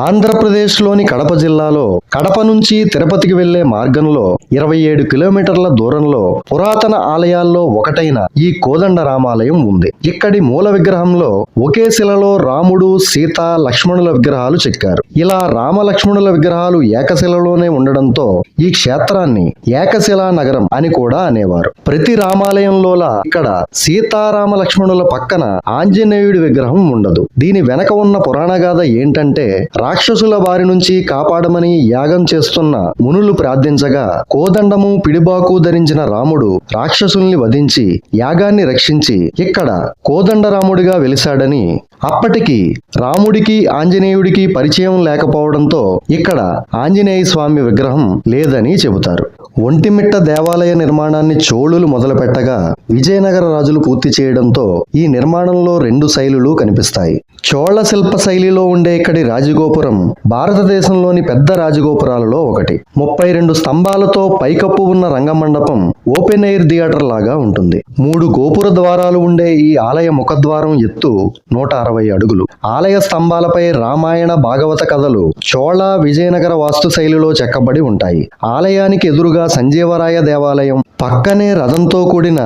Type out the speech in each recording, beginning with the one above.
ఆంధ్రప్రదేశ్లోని కడప జిల్లాలో కడప నుంచి తిరుపతికి వెళ్లే మార్గంలో 27 కిలోమీటర్ల దూరంలో పురాతన ఆలయాల్లో ఒకటైన ఈ కోదండ రామాలయం ఉంది. ఇక్కడి మూల విగ్రహంలో ఒకే శిలలో రాముడు, సీత, లక్ష్మణుల విగ్రహాలు చెక్కారు. ఇలా రామ లక్ష్మణుల విగ్రహాలు ఏకశిలలోనే ఉండడంతో ఈ క్షేత్రాన్ని ఏకశిలా నగరం అని కూడా అనేవారు. ప్రతి రామాలయంలోలా ఇక్కడ సీతారామ లక్ష్మణుల పక్కన ఆంజనేయుడి విగ్రహం ఉండదు. దీని వెనక ఉన్న పురాణగాథ ఏంటంటే, రాక్షసుల బారి నుంచి కాపాడమని యాగం చేస్తున్న మునులు ప్రార్థించగా కోదండము, పిడిబాకు ధరించిన రాముడు రాక్షసుల్ని వధించి యాగాన్ని రక్షించి ఇక్కడ కోదండరాముడిగా వెలిశాడని, అప్పటికి రాముడికి ఆంజనేయుడికి పరిచయం లేకపోవడంతో ఇక్కడ ఆంజనేయ స్వామి విగ్రహం లేదని చెబుతారు. ఒంటిమిట్ట దేవాలయ నిర్మాణాన్ని చోళులు మొదలుపెట్టగా విజయనగర రాజులు పూర్తి చేయడంతో ఈ నిర్మాణంలో 2 శైలులు కనిపిస్తాయి. చోళ శిల్ప శైలిలో ఉండే ఇక్కడి రాజగోపురం భారతదేశంలోని పెద్ద రాజగోపురాలలో ఒకటి. 32 స్తంభాలతో పైకప్పు ఉన్న రంగమండపం ఓపెన్ ఎయిర్ థియేటర్ లాగా ఉంటుంది. 3 గోపుర ద్వారాలు ఉండే ఈ ఆలయ ముఖద్వారం ఎత్తు 160 అడుగులు. ఆలయ స్తంభాలపై రామాయణ, భాగవత కథలు చోళ, విజయనగర వాస్తు శైలిలో చెక్కబడి ఉంటాయి. ఆలయానికి ఎదురుగా సంజీవరాయ దేవాలయం, పక్కనే రథంతో కూడిన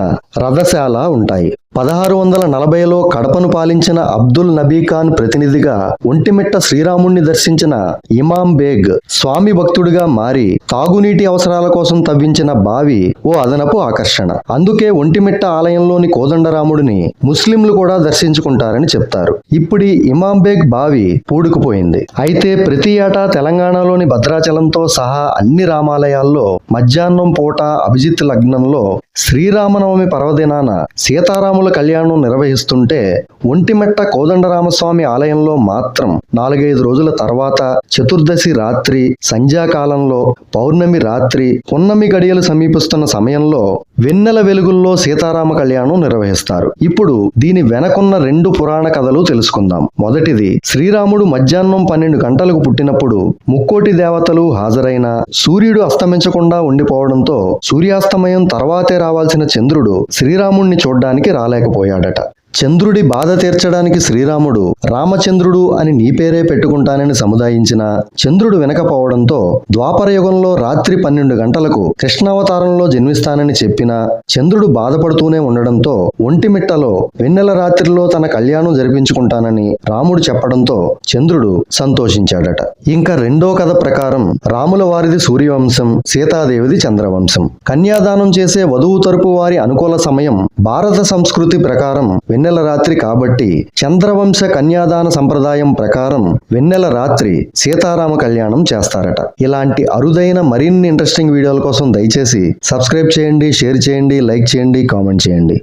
రథశాల ఉంటాయి. 1640లో కడపను పాలించిన అబ్దుల్ నబీ ఖాన్ ప్రతినిధిగా ఒంటిమిట్ట శ్రీరాముణ్ణి దర్శించిన ఇమాం బేగ్ స్వామి భక్తుడిగా మారి తాగునీటి అవసరాల కోసం తవ్వించిన బావి ఓ అదనపు ఆకర్షణ. అందుకే ఒంటిమిట్ట ఆలయంలోని కోదండరాముడిని ముస్లింలు కూడా దర్శించుకుంటారని చెప్తారు. ఇప్పుడు ఇమాం బేగ్ బావి పూడుకుపోయింది. అయితే ప్రతి ఏటా తెలంగాణలోని భద్రాచలంతో సహా అన్ని రామాలయాల్లో మధ్యాహ్నం పూట అభిజిత్ లగ్నంలో శ్రీరామనవమి పర్వదినాన సీతారాముల కళ్యాణం నిర్వహిస్తుంటే ఒంటిమిట్ట కోదండరామస్వామి ఆలయంలో మాత్రం 4-5 రోజుల తర్వాత చతుర్దశి రాత్రి, సంధ్యాకాలంలో, పౌర్ణమి రాత్రి, పున్నమి గడియలు సమీపిస్తున్న సమయంలో వెన్నెల వెలుగుల్లో సీతారామ కళ్యాణం నిర్వహిస్తారు. ఇప్పుడు దీని వెనకున్న 2 పురాణ కథలు తెలుసుకుందాం. మొదటిది, శ్రీరాముడు మధ్యాహ్నం 12 గంటలకు పుట్టినప్పుడు ముక్కోటి దేవతలు హాజరైన సూర్యుడు అస్తమించకుండా ఉండిపోవడంతో సూర్యాస్తమయం తర్వాతే రావాల్సిన చంద్రుడు శ్రీరాముణ్ణి చూడ్డానికి రాలేకపోయాడట. చంద్రుడి బాధ తీర్చడానికి శ్రీరాముడు రామచంద్రుడు అని నీ పేరే పెట్టుకుంటానని సముదాయించిన చంద్రుడు వినకపోవడంతో ద్వాపర యుగంలో రాత్రి 12 గంటలకు కృష్ణావతారంలో జన్మిస్తానని చెప్పినా చంద్రుడు బాధపడుతూనే ఉండడంతో ఒంటిమిట్టలో వెన్నెల రాత్రిలో తన కళ్యాణం జరిపించుకుంటానని రాముడు చెప్పడంతో చంద్రుడు సంతోషించాడట. ఇంకా 2వ కథ ప్రకారం రాముల వారిది సూర్యవంశం, సీతాదేవిది చంద్రవంశం. కన్యాదానం చేసే వధువు తరపు వారి అనుకూల సమయం భారత సంస్కృతి ప్రకారం వెన్నెల రాత్రి కాబట్టి చంద్రవంశ కన్యాదాన సంప్రదాయం ప్రకారం వెన్నెల రాత్రి సీతారామ కళ్యాణం చేస్తారట. ఇలాంటి అరుదైన మరిన్ని ఇంట్రెస్టింగ్ వీడియోల కోసం దయచేసి సబ్స్క్రైబ్ చేయండి, షేర్ చేయండి, లైక్ చేయండి, కామెంట్ చేయండి.